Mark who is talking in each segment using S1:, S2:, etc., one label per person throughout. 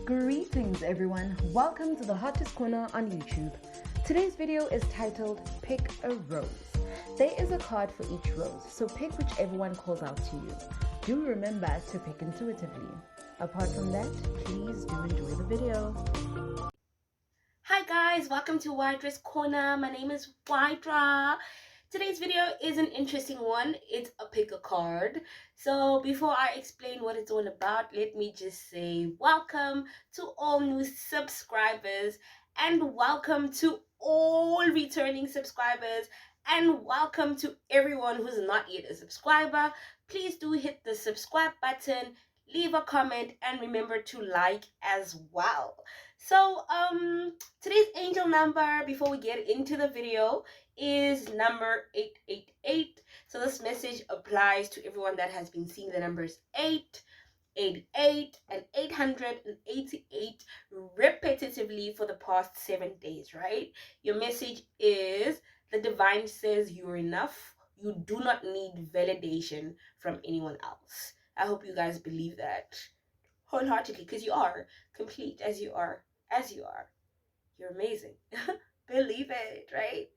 S1: Greetings everyone, welcome to the hottest corner on YouTube. Today's video is titled Pick a Rose. There is a card for each rose, so pick whichever one calls out to you. Do remember to pick intuitively. Apart from that, please do enjoy the video.
S2: Hi guys, welcome to Widra's Corner. My name is Widra. Today's video is an interesting one. It's a pick a card. So before I explain what it's all about, let me just say welcome to all new subscribers and welcome to all returning subscribers and welcome to everyone who's not yet a subscriber. Please do hit the subscribe button, leave a comment, and remember to like as well. So today's angel number, before we get into the video, is number 888. So this message applies to everyone that has been seeing the numbers 8, 88, and 888 repetitively for the past 7 days, right? Your message is the divine says you're enough. You do not need validation from anyone else. I hope you guys believe that wholeheartedly, because you are complete as you are. You're amazing. Believe it, right?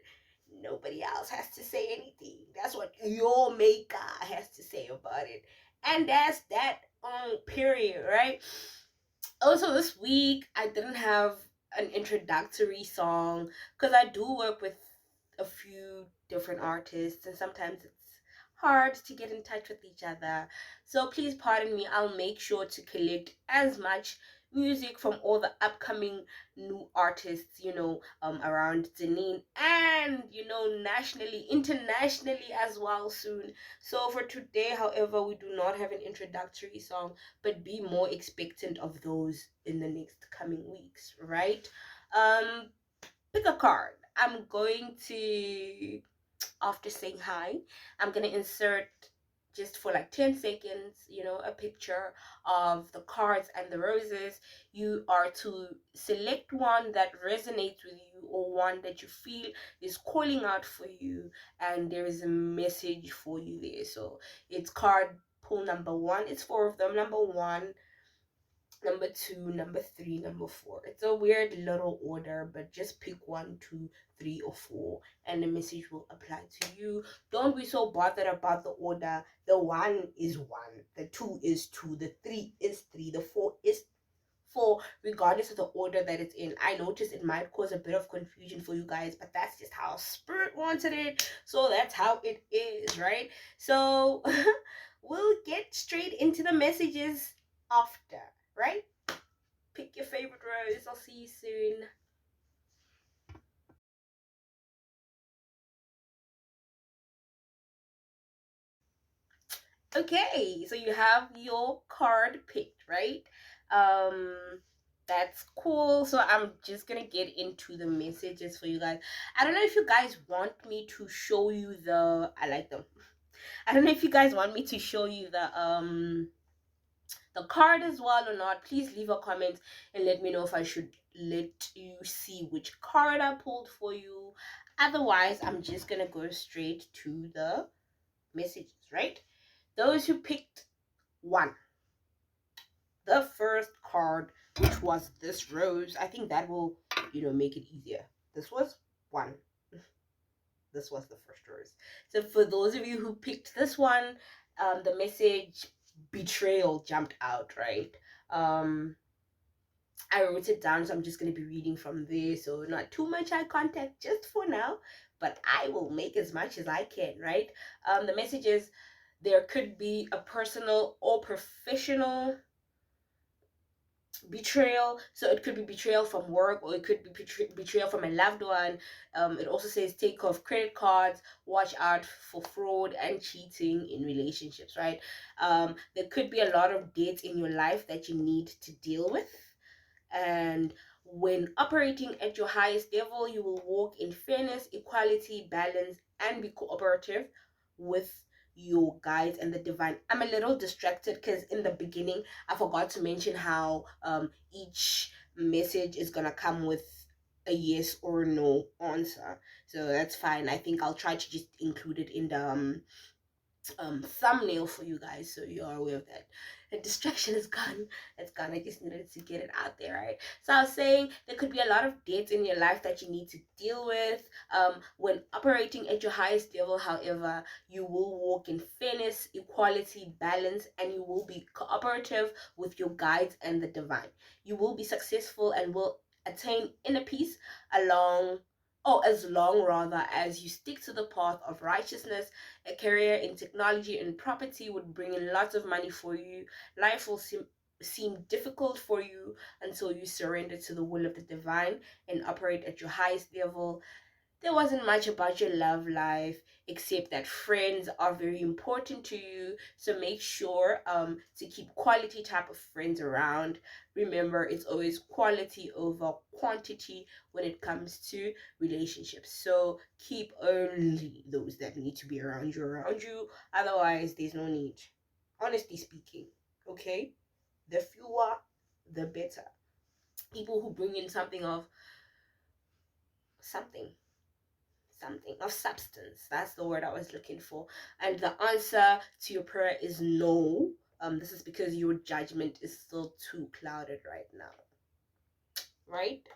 S2: Nobody else has to say anything. That's what your maker has to say about it. And that's that period, right? Also, this week I didn't have an introductory song because I do work with a few different artists and sometimes it's hard to get in touch with each other. So please pardon me. I'll make sure to collect as much music from all the upcoming new artists, around Janine and, nationally, internationally as well soon. So for today, however, we do not have an introductory song, but be more expectant of those in the next coming weeks, right? Pick a card. I'm going to, after saying hi, I'm going to insert just for like 10 seconds, a picture of the cards and the roses. You are to select one that resonates with you or one that you feel is calling out for you, and there is a message for you there. So it's card pull number 1. It's 4 of them. Number 1, number 2, number 3, number 4. It's a weird little order, but just pick 1, 2, 3, or 4 and the message will apply to you. Don't be so bothered about the order. The 1 is 1, the 2 is 2, the 3 is 3, the 4 is 4, regardless of the order that it's in. I noticed it might cause a bit of confusion for you guys, but that's just how Spirit wanted it, so that's how it is, right? So we'll get straight into the messages after, right? Pick your favorite rose. I'll see you soon. Okay, so you have your card picked, right? That's cool. So I'm just gonna get into the messages for you guys. I don't know if you guys want me to show you I like them. I don't know if you guys want me to show you the card as well or not. Please leave a comment and let me know if I should let you see which card I pulled for you. Otherwise, I'm just gonna go straight to the messages, right? Those who picked 1, the first card, which was this rose, I think that will, make it easier. This was 1. This was the first rose. So for those of you who picked this one, the message betrayal jumped out, right? I wrote it down, so I'm just going to be reading from there, so not too much eye contact just for now, but I will make as much as I can, right? The message is there could be a personal or professional betrayal. So it could be betrayal from work, or it could be betrayal from a loved one. It also says take off credit cards, watch out for fraud and cheating in relationships, right? There could be a lot of debts in your life that you need to deal with, and when operating at your highest level, you will walk in fairness, equality, balance, and be cooperative with your guides and the divine. I'm a little distracted because in the beginning I forgot to mention how each message is gonna come with a yes or no answer, so that's fine. I think I'll try to just include it in thumbnail for you guys, so you are aware of that. The distraction is gone. It's gone. I just needed to get it out there, right? So I was saying there could be a lot of dates in your life that you need to deal with. When operating at your highest level, however, you will walk in fairness, equality, balance, and you will be cooperative with your guides and the divine. You will be successful and will attain inner peace along as long rather as you stick to the path of righteousness. A career in technology and property would bring in lots of money for you. Life will seem difficult for you until you surrender to the will of the divine and operate at your highest level. There wasn't much about your love life except that friends are very important to you, so make sure to keep quality type of friends around. Remember, it's always quality over quantity when it comes to relationships, so keep only those that need to be around you, otherwise there's no need, honestly speaking. Okay, the fewer the better. People who bring in something something of substance. That's the word I was looking for. And the answer to your prayer is no. This is because your judgment is still too clouded right now. Right?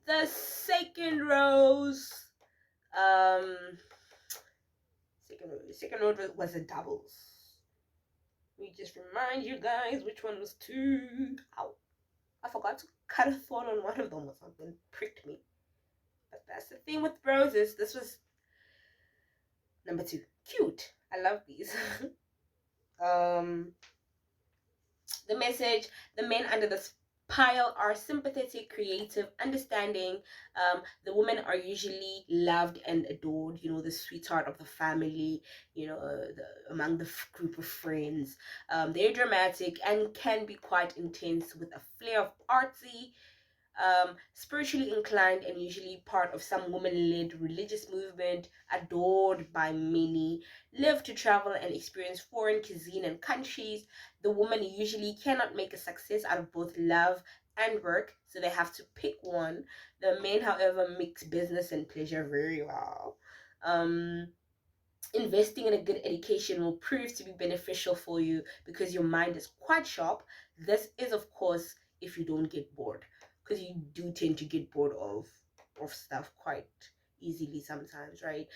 S2: The second rose. Um second rose was a doubles. Let me just remind you guys which one was two. Ow. I forgot to cut a thorn on one of them or something. Pricked me. But that's the thing with roses. This was number two. Cute. I love these. The message: the men under this pile are sympathetic, creative, understanding. The women are usually loved and adored, the sweetheart of the family, among the group of friends. They're dramatic and can be quite intense with a flair of artsy, spiritually inclined, and usually part of some woman-led religious movement, adored by many, live to travel and experience foreign cuisine and countries. The woman usually cannot make a success out of both love and work, so they have to pick one. The men, however, mix business and pleasure very well. Investing in a good education will prove to be beneficial for you because your mind is quite sharp. This is, of course, if you don't get bored, because you do tend to get bored of stuff quite easily sometimes, right?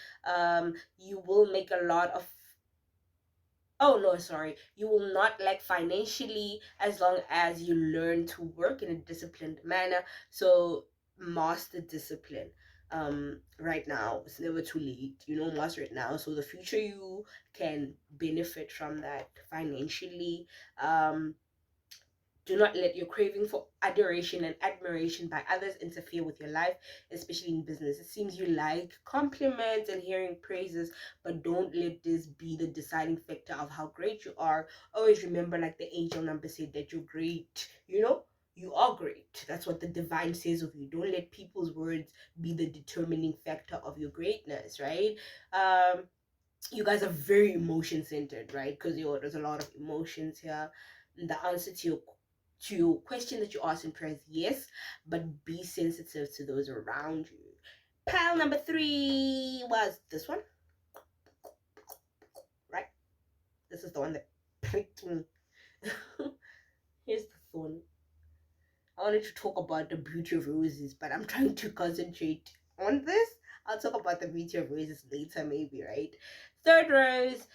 S2: You will make a lot of oh no, sorry, you will not lack financially as long as you learn to work in a disciplined manner. So master discipline. Right now it's never too late, master it now, so the future you can benefit from that financially. Do not let your craving for adoration and admiration by others interfere with your life, especially in business. It seems you like compliments and hearing praises, but don't let this be the deciding factor of how great you are. Always remember, like the angel number said, that you're great. You are great. That's what the divine says of you. Don't let people's words be the determining factor of your greatness, right? You guys are very emotion centered, right? Because there's a lot of emotions here. And the answer to your question that you asked in prayer is yes, but be sensitive to those around you. Pile number 3 was this one, right? This is the one that pricked me. Here's the thorn. I wanted to talk about the beauty of roses, but I'm trying to concentrate on this. I'll talk about the beauty of roses later, maybe, right? Third rose,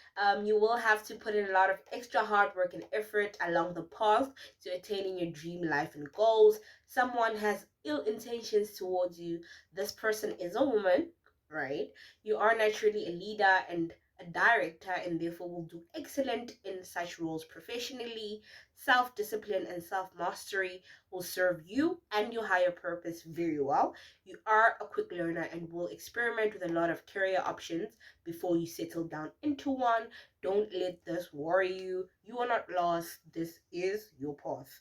S2: you will have to put in a lot of extra hard work and effort along the path to attaining your dream life and goals. Someone has ill intentions towards you. This person is a woman, right? You are naturally a leader and a director, and therefore will do excellent in such roles professionally. Self-discipline and self-mastery will serve you and your higher purpose very well. You are a quick learner and will experiment with a lot of career options before you settle down into one. Don't let this worry you. You are not lost. This is your path.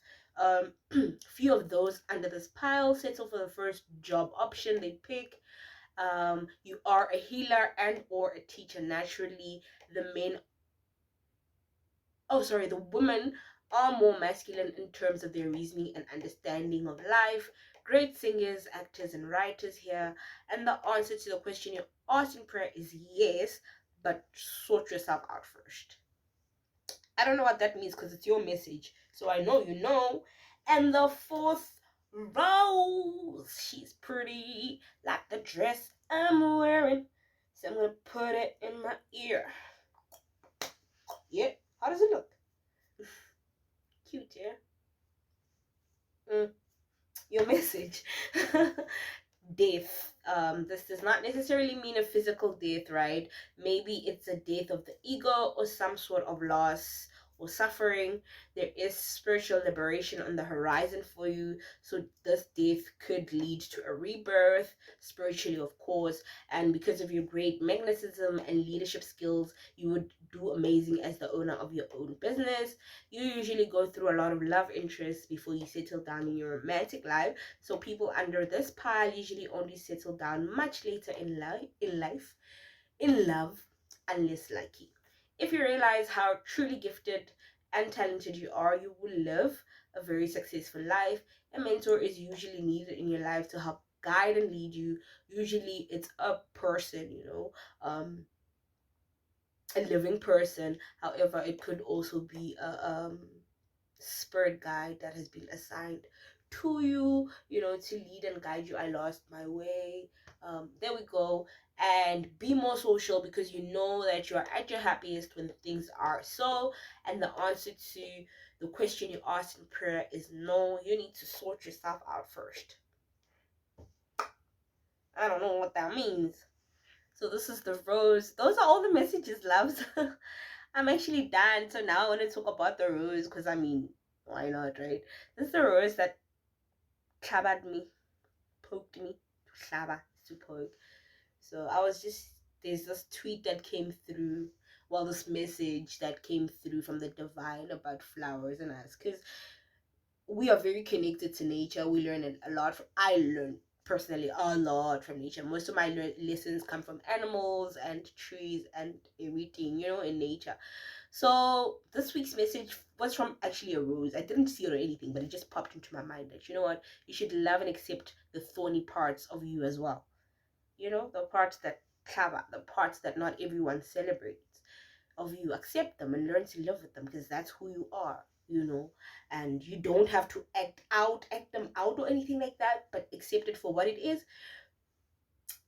S2: Few of those under this pile settle for the first job option they pick. You are a healer and or a teacher naturally. The women are more masculine in terms of their reasoning and understanding of life. Great singers, actors, and writers here. And the answer to the question you asked in prayer is yes, but sort yourself out first. I don't know what that means because it's your message, so I know you know. And the fourth rose, she's pretty like the dress I'm wearing, so I'm gonna put it in my ear. Yeah, how does it look? Cute, yeah. Your message. Death. This does not necessarily mean a physical death, right? Maybe it's a death of the ego or some sort of loss or suffering. There is spiritual liberation on the horizon for you, so this death could lead to a rebirth spiritually, of course. And because of your great magnetism and leadership skills, you would do amazing as the owner of your own business. You usually go through a lot of love interests before you settle down in your romantic life, so people under this pile usually only settle down much later in love, unless lucky. If you realize how truly gifted and talented you are, you will live a very successful life. A mentor is usually needed in your life to help guide and lead you. Usually it's a person, a living person. However, it could also be a spirit guide that has been assigned to you, to lead and guide you. I lost my way. There we go. And be more social, because you know that you are at your happiest when things are so. And the answer to the question you asked in prayer is no. You need to sort yourself out first. I don't know what that means. So this is the rose. Those are all the messages, loves. I'm actually done. So now I want to talk about the rose, because I mean, why not, right? This is the rose that clabbered me, poked me, clabber, to poke. So there's this tweet that came through, well, this message that came through from the divine about flowers and us, because we are very connected to nature. We learn a lot I learn personally a lot from nature. Most of my lessons come from animals and trees and everything, in nature. So this week's message was from actually a rose. I didn't see it or anything, but it just popped into my mind that, you know what, you should love and accept the thorny parts of you as well. The parts that cover, the parts that not everyone celebrates of you. Accept them and learn to live with them, because that's who you are. And you don't have to act them out or anything like that, but accept it for what it is.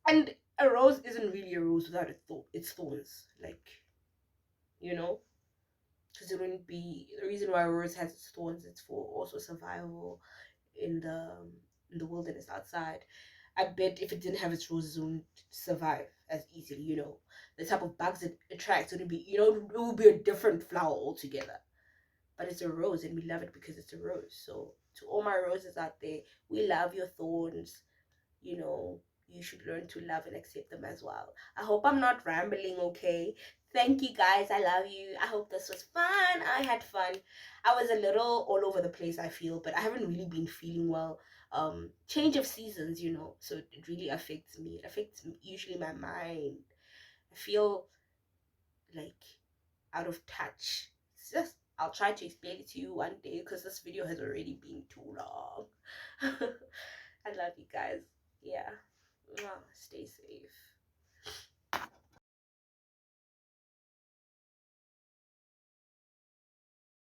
S2: And a rose isn't really a rose without its thorns, because it wouldn't be. The reason why a rose has its thorns, it's for also survival in the wilderness outside. I bet if it didn't have its roses, it wouldn't survive as easily. The type of bugs it attracts wouldn't be. It would be a different flower altogether. But it's a rose, and we love it because it's a rose. So to all my roses out there, we love your thorns. You should learn to love and accept them as well. I hope I'm not rambling, okay? Thank you guys. I love you. I hope this was fun. I had fun. I was a little all over the place, I feel, but I haven't really been feeling well. Change of seasons, so it really affects me. It affects usually my mind. I feel like out of touch. It's just, I'll try to explain it to you one day, because this video has already been too long. I love you guys. Yeah. Stay safe.